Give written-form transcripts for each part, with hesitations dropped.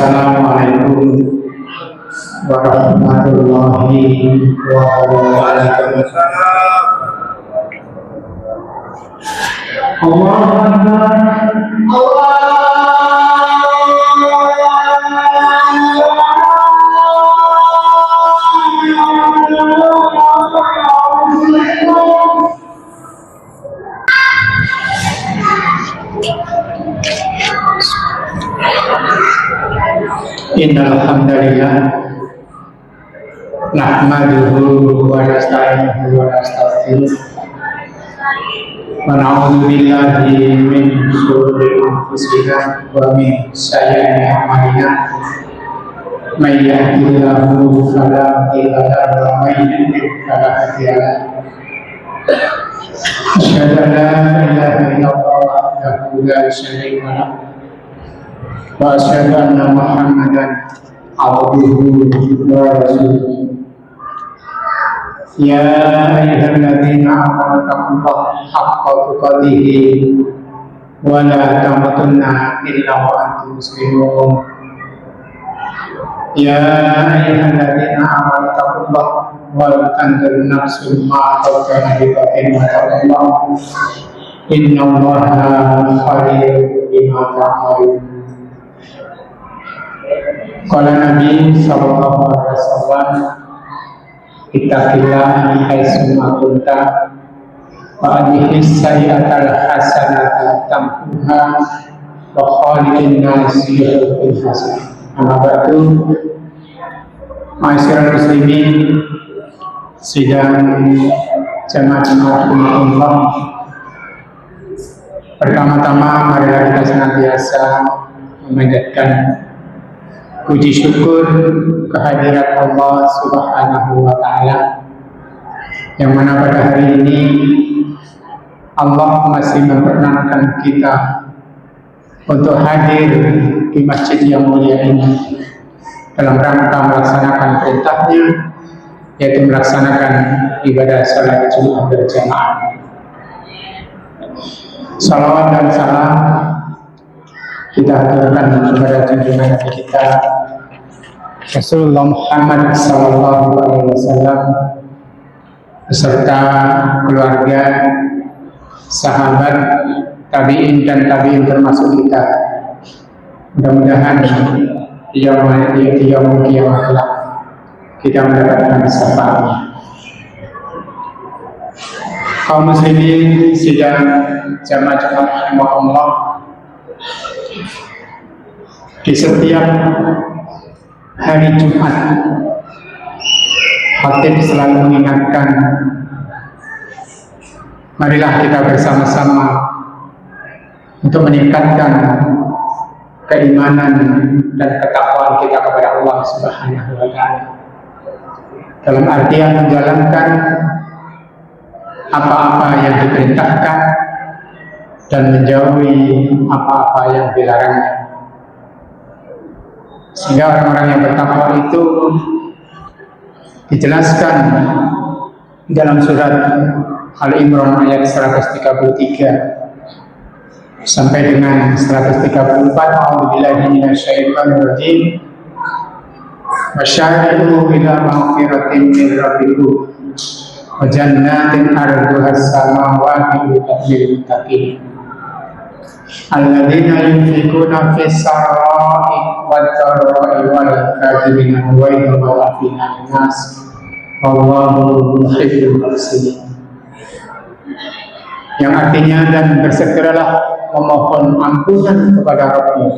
Assalamualaikum warahmatullahi wabarakatuh. Allahu Akbar. Innal hamdalillah nahmaduhu wa nasta'inuhu wa nastaghfiruh wa na'udzu billahi min shururi anfusina wa min sayyi'ati a'malina may yahdihillahu fala mudilla lahu wa may yudlil fala hadiya lahu. Asyhadu an la ilaha illallah wahdahu la syarika lahu wa asyhadu anna Muhammadan abduhu wa rasuluh. Ya ayyuhalladzina amanu taqullaha haqqa tuqatih wa la tamutunna illa wa antum muslimun. Ya ayyuhalladzina amanu taqullaha wa tanzur nafsun ma qaddamat lighadin wa taqullaha innallaha khabirun bima ta'malun. Qala Nabi sallallahu alaihi wasallam, ittaqillah haitsu ma kunta wa adhis sayyi'atal hasanata tamhuha wa khaliqin nasi bil hasan. Amma ba'du, ma'asyiral muslimin sidang jamaah rahimakumullah. Pertama-tama marilah kita senantiasa memanjatkan puji syukur kehadirat Allah Subhanahu wa Ta'ala, yang mana pada hari ini Allah masih memperkenankan kita untuk hadir di masjid yang mulia ini dalam rangka melaksanakan perintahnya, yaitu melaksanakan ibadah salat Jumat berjamaah. Salawat dan salam kita haturkan kepada junjungan Nabi kita Rasulullah Muhammad sallallahu alaihi wasallam beserta keluarga, sahabat, tabi'in dan tabi'in termasuk kita. Mudah-mudahan di yaumul kiamat kelak kita mendapatkan syafaatnya. Kaum muslimin sidang jamaah rahimakumullah, di setiap hari Jumat khatib selalu mengingatkan, marilah kita bersama-sama untuk meningkatkan keimanan dan ketakwaan kita kepada Allah Subhanahu wa Ta'ala, dalam artian menjalankan apa-apa yang diperintahkan dan menjauhi apa-apa yang dilarangnya. Sehingga orang-orang yang bertakwa itu dijelaskan dalam surat Al-Imran ayat 133 sampai dengan 134. A'udzubillahi minasyaitonir rajim. Wasyari'u ila maghfiratin min rabbikum wa jannatin 'arduhas samawati lil muttaqin alladzina yunfikuna fis sarai wad dharai wal kadhibina wa yadhuruna nas wallahu yuhibbul muhsinin. Yang artinya, dan bersegeralah memohon ampunan kepada Rabb-Mu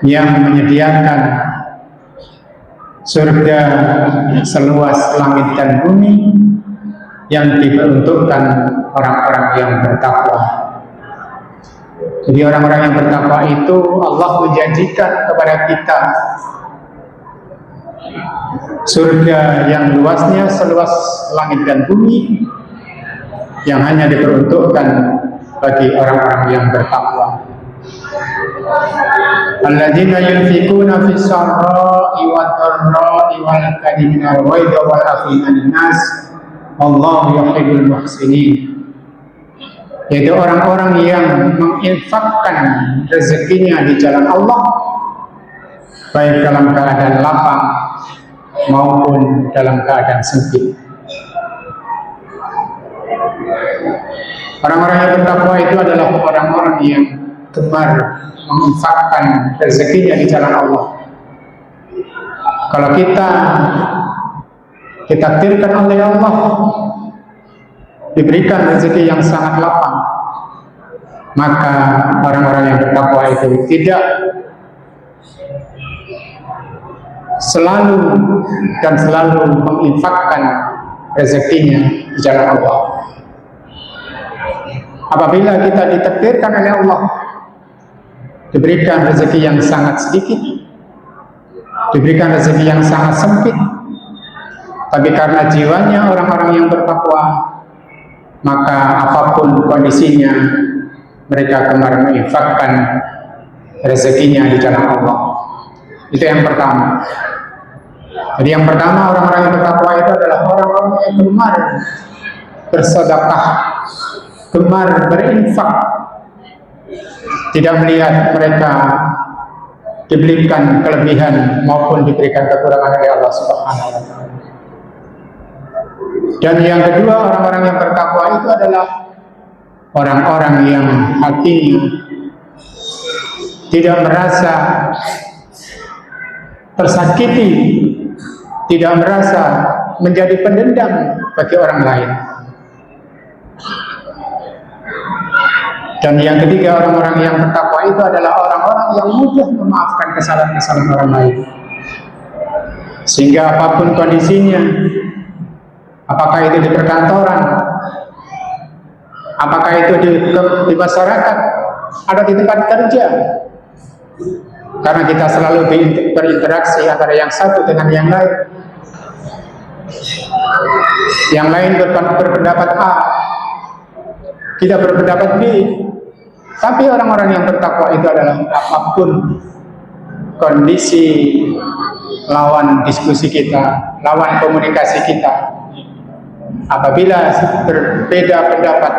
yang menyediakan surga seluas langit dan bumi yang diperuntukkan orang-orang yang bertakwa. Jadi orang-orang yang bertakwa itu Allah menjanjikan kepada kita surga yang luasnya seluas langit dan bumi, yang hanya diperuntukkan bagi orang-orang yang bertakwa. Alladzina yunfikuna fis sarra'i wad dharra'i wal kadhibina wal ghaidha wal 'afina 'anil nas wallahu yuhibbul muhsinin. yaitu orang-orang yang menginfakkan rezekinya di jalan Allah, baik dalam keadaan lapang maupun dalam keadaan sempit. Orang-orang yang bertakwa itu adalah orang-orang yang gemar menginfakkan rezekinya di jalan Allah. Kalau kita ditakdirkan oleh Allah diberikan rezeki yang sangat lapang, maka orang-orang yang bertakwa itu tidak selalu menginfakkan rezekinya di jalan Allah. Apabila kita ditakdirkan oleh Allah diberikan rezeki yang sangat sedikit, diberikan rezeki yang sangat sempit, tapi karena jiwanya orang-orang yang bertakwa, maka apapun kondisinya mereka gemar menginfakkan rezekinya di jalan Allah. Itu yang pertama. Jadi yang pertama, orang-orang yang bertakwa itu adalah orang-orang yang gemar bersedekah, gemar berinfak, tidak melihat mereka diberikan kelebihan maupun diberikan kekurangan oleh Allah Subhanahu wa Ta'ala. Dan yang kedua, orang-orang yang bertakwa itu adalah orang-orang yang hatinya tidak merasa tersakiti, tidak merasa menjadi pendendam bagi orang lain. Dan yang ketiga, orang-orang yang bertakwa itu adalah orang-orang yang mudah memaafkan kesalahan-kesalahan orang lain, sehingga apapun kondisinya, apakah itu di perkantoran, apakah itu di masyarakat, atau di tempat kerja, karena kita selalu berinteraksi antara yang satu dengan yang lain. Yang lain berpendapat A, kita berpendapat B. Tapi orang-orang yang bertakwa itu adalah apapun kondisi lawan diskusi kita, lawan komunikasi kita, apabila berbeda pendapat,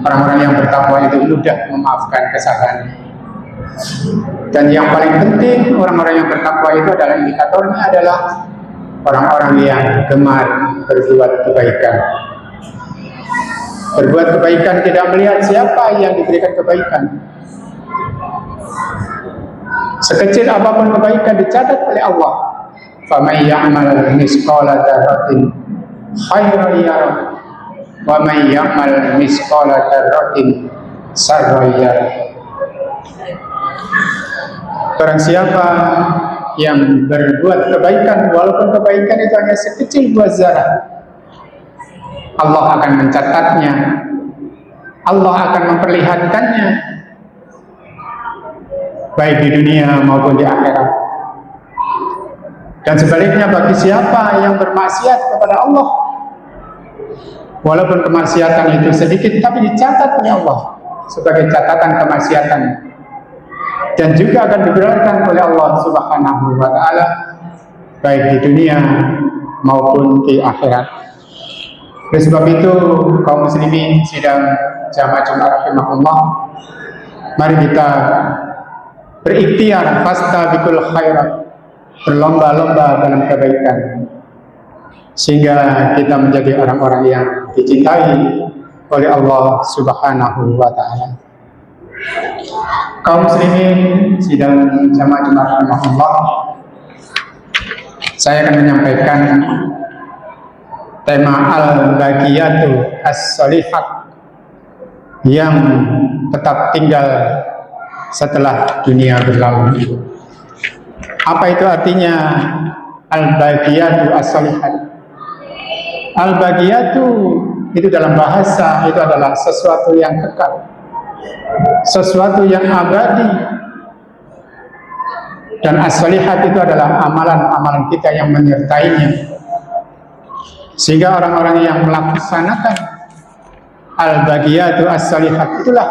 orang-orang yang bertakwa itu mudah memaafkan kesalahan. Dan yang paling penting, orang-orang yang bertakwa itu adalah indikatornya adalah orang-orang yang gemar berbuat kebaikan. Berbuat kebaikan tidak melihat siapa yang diberikan kebaikan. Sekecil apapun kebaikan dicatat oleh Allah. فَمَنْ يَعْمَلْ مِثْقَالَ ذَرَّةٍ خَيْرًا يَرَهُ وَمَنْ يَعْمَلْ مِثْقَالَ ذَرَّةٍ شَرًّا يَرَهُ. Barang siapa yang berbuat kebaikan, walaupun kebaikan itu hanya sekecil buah zarah, Allah akan mencatatnya, Allah akan memperlihatkannya, baik di dunia maupun di akhirat. Dan sebaliknya, bagi siapa yang bermaksiat kepada Allah, walaupun kemaksiatan itu sedikit, tapi dicatat oleh Allah sebagai catatan kemaksiatan, dan juga akan diberatkan oleh Allah Subhanahu wa Ta'ala, baik di dunia maupun di akhirat. Oleh sebab itu, kaum muslimin sidang jamaah Jumat rahimahullah, mari kita berikhtiar fastabiqul khairat, berlomba-lomba dalam kebaikan, sehingga kita menjadi orang-orang yang dicintai oleh Allah Subhanahu wa Ta'ala. Kaum muslimin sidang jamaah Jumat rahimahullah, saya akan menyampaikan tema al-baqiyatu as-shalihat, yang tetap tinggal setelah dunia berlalu. Apa itu artinya al-baqiyatu as-shalihat? Al-baqiyatu itu dalam bahasa itu adalah sesuatu yang kekal, sesuatu yang abadi. Dan as-shalihat itu adalah amalan-amalan kita yang menyertainya, sehingga orang-orang yang melaksanakan al-baqiyatu as-shalihat itulah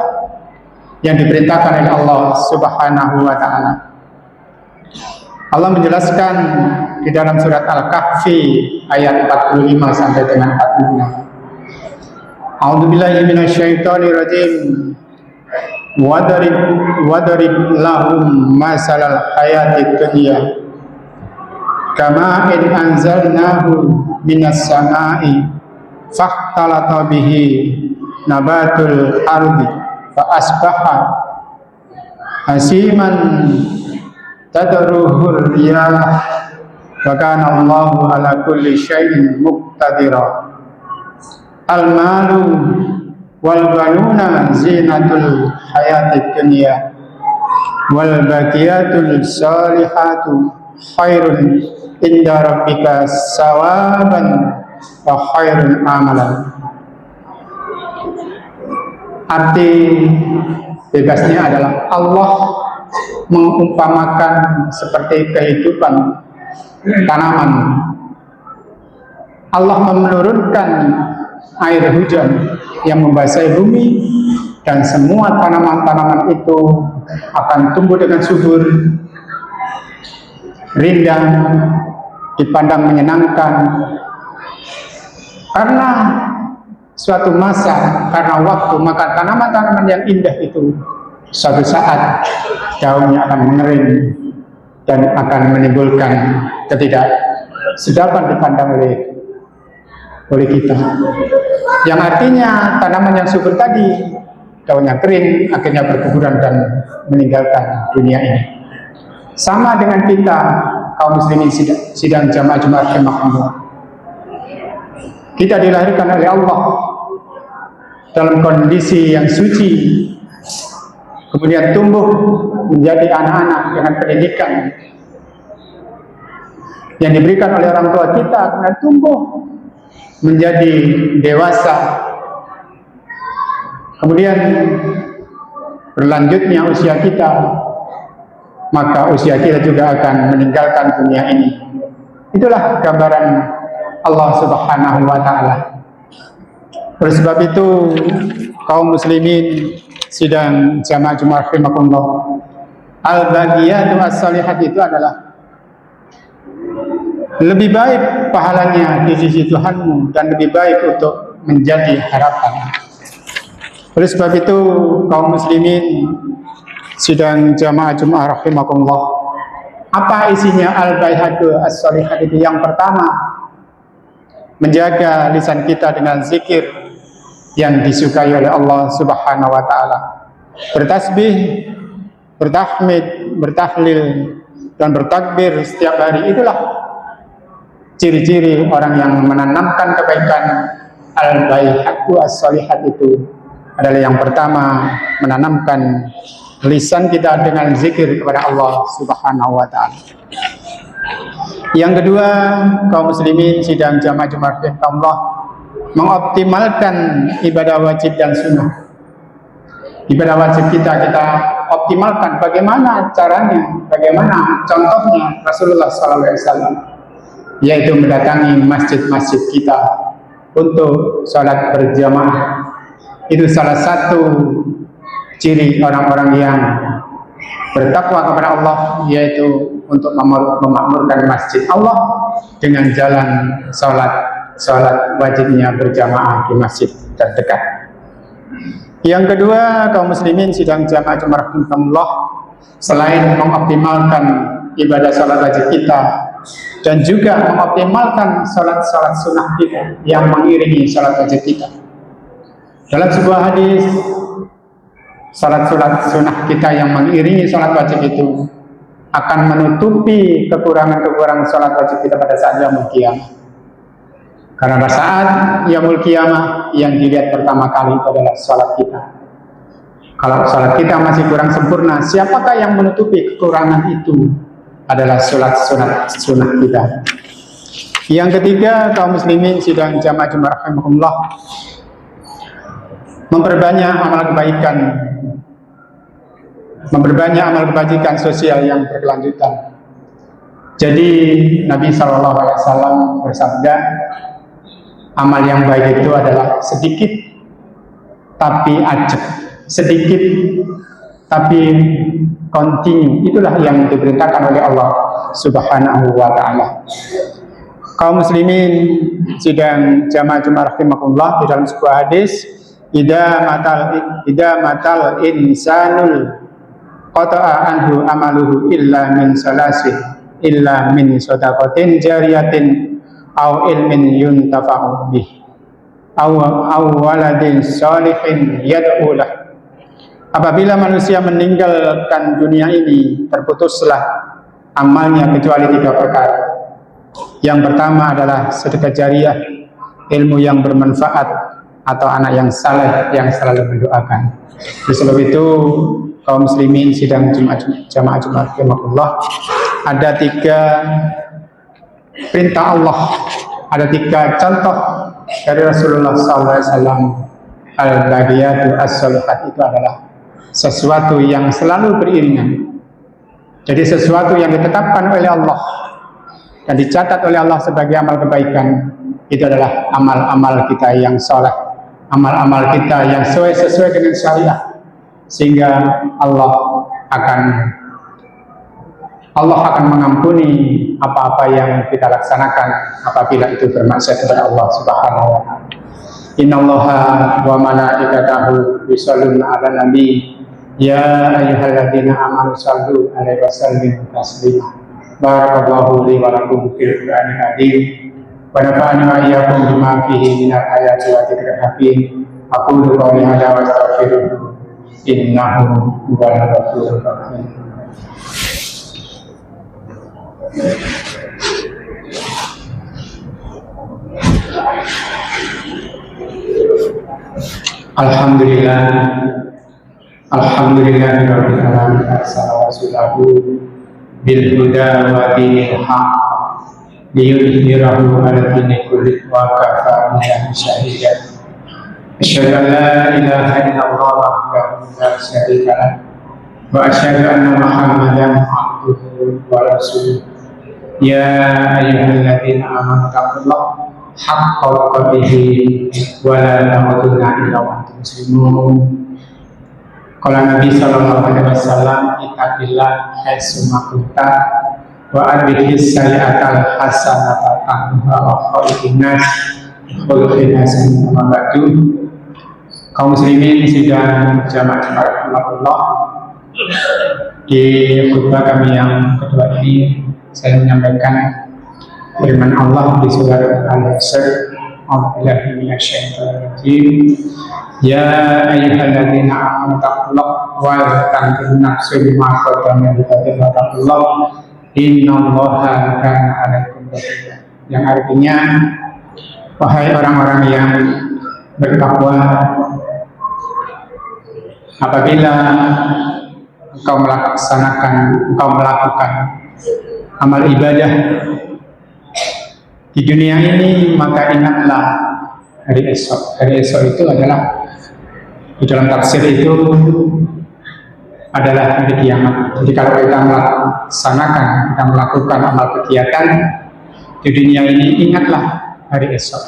yang diperintahkan oleh Allah Subhanahu wa Ta'ala. Allah menjelaskan di dalam surat Al-Kahfi ayat 45 sampai dengan 46. A'udzubillahi minasyaitonirrajim. Wadarib lahum masalal hayatid dunya kama in anzalnahu minas sama'i fahtalata bihi nabatul ardi fa asbaha hasiman tadruhur riyah wa kana Allahu ala kulli syai'in muqtadira. Al-malu wal banuna zinatul hayatid dunya wal baqiyatul salihatu khairun inda rabbika sawaban wa khairun amalan. Arti bebasnya adalah Allah mengumpamakan seperti kehidupan tanaman. Allah menurunkan air hujan yang membasahi bumi dan semua tanaman-tanaman itu akan tumbuh dengan subur, rindang, dipandang menyenangkan. Karena suatu masa, karena waktu, maka tanaman-tanaman yang indah itu suatu saat daunnya akan mengering dan akan menimbulkan ketidaksedapan dipandang oleh kita. Yang artinya tanaman yang subur tadi daunnya kering, akhirnya berguguran dan meninggalkan dunia ini. Sama dengan kita kaum muslimin sidang jamaah Jumat rahimahullah. Kita dilahirkan oleh Allah dalam kondisi yang suci, kemudian tumbuh menjadi anak-anak dengan pendidikan yang diberikan oleh orang tua kita, kemudian tumbuh menjadi dewasa, kemudian berlanjutnya usia kita, maka usia kita juga akan meninggalkan dunia ini. Itulah gambaran Allah Subhanahu wa ta'ala. Oleh sebab itu kaum muslimin sidang jamaah Jumat rahimakumullah, al-baqiyatu as-salihat itu adalah lebih baik pahalanya di sisi Tuhanmu dan lebih baik untuk menjadi harapan. Oleh sebab itu kaum muslimin sidang jamaah Jumat rahimakumullah, apa isinya al-baqiyatu as-salihat itu? Yang pertama, menjaga lisan kita dengan zikir yang disukai oleh Allah Subhanahu wa ta'ala. Bertasbih, bertahmid, bertahlil dan bertakbir setiap hari. Itulah ciri-ciri orang yang menanamkan kebaikan. Al-baqiyatu as-salihat itu adalah yang pertama, menanamkan lisan kita dengan zikir kepada Allah Subhanahu wa ta'ala. Yang kedua, kaum muslimin sidang jamaah Jumat rahimahullah, mengoptimalkan ibadah wajib dan sunnah. Ibadah wajib kita optimalkan. Bagaimana caranya? Bagaimana contohnya? Rasulullah SAW, yaitu mendatangi masjid-masjid kita untuk sholat berjamaah. Itu salah satu ciri orang-orang yang bertakwa kepada Allah, yaitu untuk memakmurkan masjid Allah dengan jalan sholat wajibnya berjamaah di masjid terdekat. Yang kedua, kaum muslimin sidang jamaah Jumat rahimahullah, selain mengoptimalkan ibadah sholat wajib kita dan juga mengoptimalkan sholat sunnah kita yang mengiringi sholat wajib kita. Dalam sebuah hadis, sholat sunnah kita yang mengiringi sholat wajib itu akan menutupi kekurangan-kekurangan sholat wajib kita pada saat yaumul qiyamah. Karena pada saat yaumul qiyamah yang dilihat pertama kali adalah sholat kita. Kalau sholat kita masih kurang sempurna, siapakah yang menutupi kekurangan itu? Adalah sholat sunnah kita. Yang ketiga, kaum muslimin sidang jamaah Jumat rahimahullah, memperbanyak amal kebajikan sosial yang berkelanjutan. Jadi Nabi SAW bersabda, amal yang baik itu adalah sedikit tapi ajak, sedikit tapi kontinu. Itulah yang diperintahkan oleh Allah Subhanahu wa ta'ala. Kaum muslimin sidang jamaah Jumat rahimakumullah, di dalam sebuah hadis, idza matal insanul qata'a anhu amaluhu illa min salasin illa min shadaqatin jariyatin aw ilmin yuntafa'u bih aw waladin shalihin yad'u lah. Apabila manusia meninggalkan dunia ini, terputuslah amalnya kecuali 3 perkara. Yang pertama adalah sedekah jariah, ilmu yang bermanfaat, atau anak yang saleh yang selalu mendoakan. Oleh sebab itu, kaum muslimin sidang jamaah Jumat rahimakumullah, ada 3 perintah Allah, ada 3 contoh dari Rasulullah SAW. Al-Baqiyatu as-Shalihat itu adalah sesuatu yang selalu beriringan. Jadi sesuatu yang ditetapkan oleh Allah dan dicatat oleh Allah sebagai amal kebaikan, itu adalah amal-amal kita yang soleh, amal-amal kita yang sesuai dengan syariah, sehingga Allah akan mengampuni apa-apa yang kita laksanakan apabila itu bermaksud kepada Allah Subhanahu wa taala. Innallaha wa malaikatahu yusholluna 'alan nabi ya ayyuhalladzina amanu shallu 'alaihi wa sallimu taslima. Barakallahu li wa lakum fil Qur'anil azim wa nafa'ani wa iyyakum bima fihi minal ayati wa dzikril hakim. Aqulu qawli hadza wa astaghfirullah innahu huwal ghafurur rahim. Alhamdulillahirabbil alamin, arsala rasulahu bil huda wa dinil haqq liyudhhirahu 'ala dini kulli wa kafa billahi shahidan. Asyhadu an la ilaha illallah wahdahu la syarika lah wa asyhadu anna Muhammadan abduhu wa rasuluh. Ya ayyuhalladzina amanu taqullaha haqqa tuqatih wa la tamutunna illa wa antum muslimun. Qala Nabi sallallahu alaihi wasallam, ittaqillah haitsu ma kunta wa arbihis sayi'atal hasanata tamhuha wa khaliqin nas khuluqin hasan. Amma ba'du. Kaum muslimin sidang jamaah rahimakumullah, di khutbah kami yang kedua ini saya menyampaikan firman Allah di surat Al-Asr. A'udzubillahi minasyaitonir rajim. Ya ayyuhalladzina amanu taqullaha wa tanzur nafsun ma qaddamat lighadin wattaqullaha innallaha kana 'alaikum raqiba. Yang artinya, wahai orang-orang yang bertakwa, apabila engkau melakukan amal ibadah di dunia ini, maka ingatlah hari esok. Hari esok itu adalah, di dalam tafsir itu adalah hari kiamat. Jadi kalau kita melakukan amal kegiatan di dunia ini, ingatlah hari esok.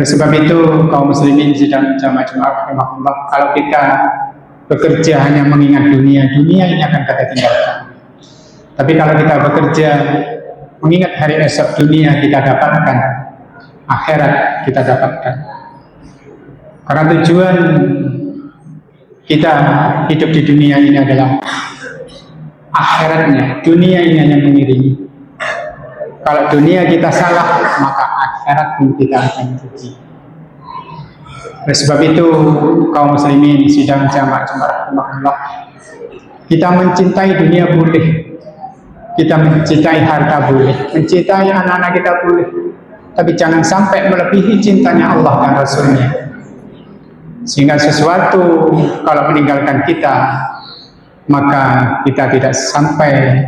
Oleh sebab itu, kaum muslimin sidang jamaah Jumat rahimakumullah, kalau kita bekerja hanya mengingat dunia ini akan kita tinggalkan. Tapi kalau kita bekerja mengingat hari esok, dunia kita dapatkan, akhirat kita dapatkan. Karena tujuan kita hidup di dunia ini adalah akhiratnya. Dunia ini hanya mengiringi. Kalau dunia kita salah, maka akhirat pun kita akan rugi. Oleh sebab itu, kaum muslimin sidang jamaah Jumat rahimakumullah, kita mencintai dunia boleh, kita mencintai harta boleh, mencintai anak-anak kita boleh, tapi jangan sampai melebihi cintanya Allah dan Rasulnya, sehingga sesuatu kalau meninggalkan kita, maka kita tidak sampai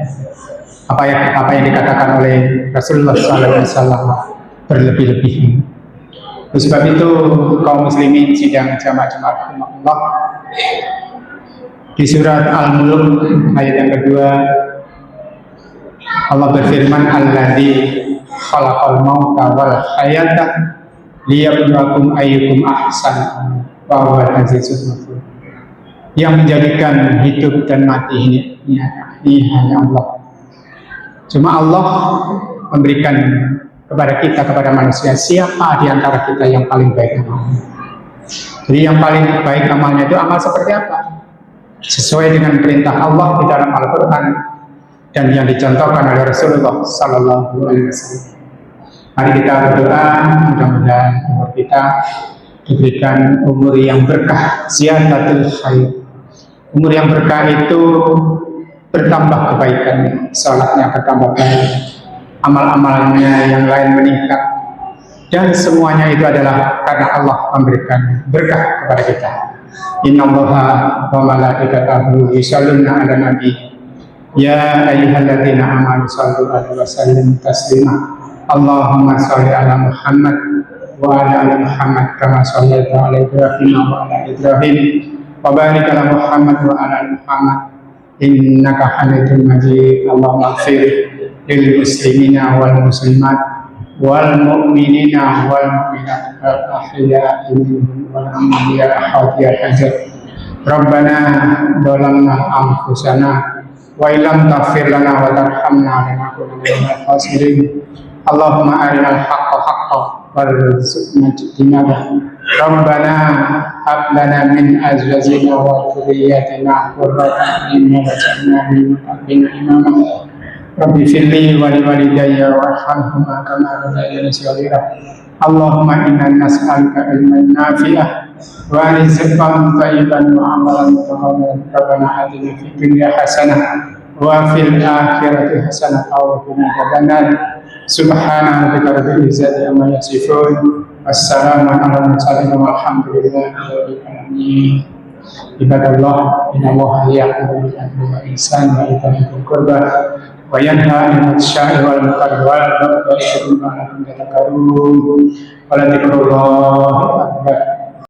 apa yang dikatakan oleh Rasulullah SAW berlebih-lebihan. Oleh sebab itu, kaum muslimin sidang jamaah Jumat rahimakumullah, di surat Al-Mulk ayat yang kedua, Allah berfirman, alladzi khalaqal mauta wal hayata liyabluwakum ayyukum ahsanu wa huwal azizul ghafur. Yang menjadikan hidup dan mati ini hanya Allah. Cuma Allah memberikan kepada kita, kepada manusia, siapa di antara kita yang paling baik amalnya. Jadi yang paling baik amalnya itu amal seperti apa? Sesuai dengan perintah Allah di dalam Al-Quran dan yang dicontohkan oleh Rasulullah Sallallahu Alaihi Wasallam. Mari kita berdoa, mudah-mudahan umur kita diberikan umur yang berkah, ziyadatul khair. Umur yang berkah itu bertambah kebaikan, salatnya bertambah baik, amal-amalnya yang lain meningkat, dan semuanya itu adalah karena Allah memberikan berkah kepada kita. Innallaha wa malaikatahu yusholluna 'alan nabi ya ayyuhalladzina amanu shallu 'alaihi wa sallimu taslima. Allahumma shalli 'ala Muhammad wa 'ala ali Muhammad kama shallaita 'ala Ibrahim wa 'ala Ibrahim wa barik 'ala Muhammad wa 'ala ali Muhammad innaka Hamidum Majid. Allahumma ighfir lil muslimina wal muslimat wal mu'minina wal mu'minat al ahya'i minhum wal amwat ya hajat. Rabbana zalamna anfusana wa illam taghfir lana wa tarhamna lanakunanna minal khasirin. Allahumma arinal haqqa haqqan warzuqna ijtinabah. Rabbana hab lana min azwajina wa dhurriyyatina qurrata a'yun waj'alna lil muttaqina imama. Rabbi firli wa liwalidayya warhamhuma kama rabbayani shaghira. Allahumma inna nas'aluka ilman nafi'ah wa rizqan thayyiban wa amalan mutaqabbalan. Rabbana atina fid dunya hasanah wa fil akhirati hasanah wa qina adzabannar. Subhana rabbika rabbil izzati amma yasifun. Wassalamu ala mursalin walhamdulillahi rabbil alamin. Ibadallah, innallaha ya'muru bil 'adli wal ihsani wa ita'i dzil qurba wa yanha 'anil fahsya'i wal munkari wal baghi ya'idhukum la'allakum tadhakkarun. Wa la dzikrullahi akbar.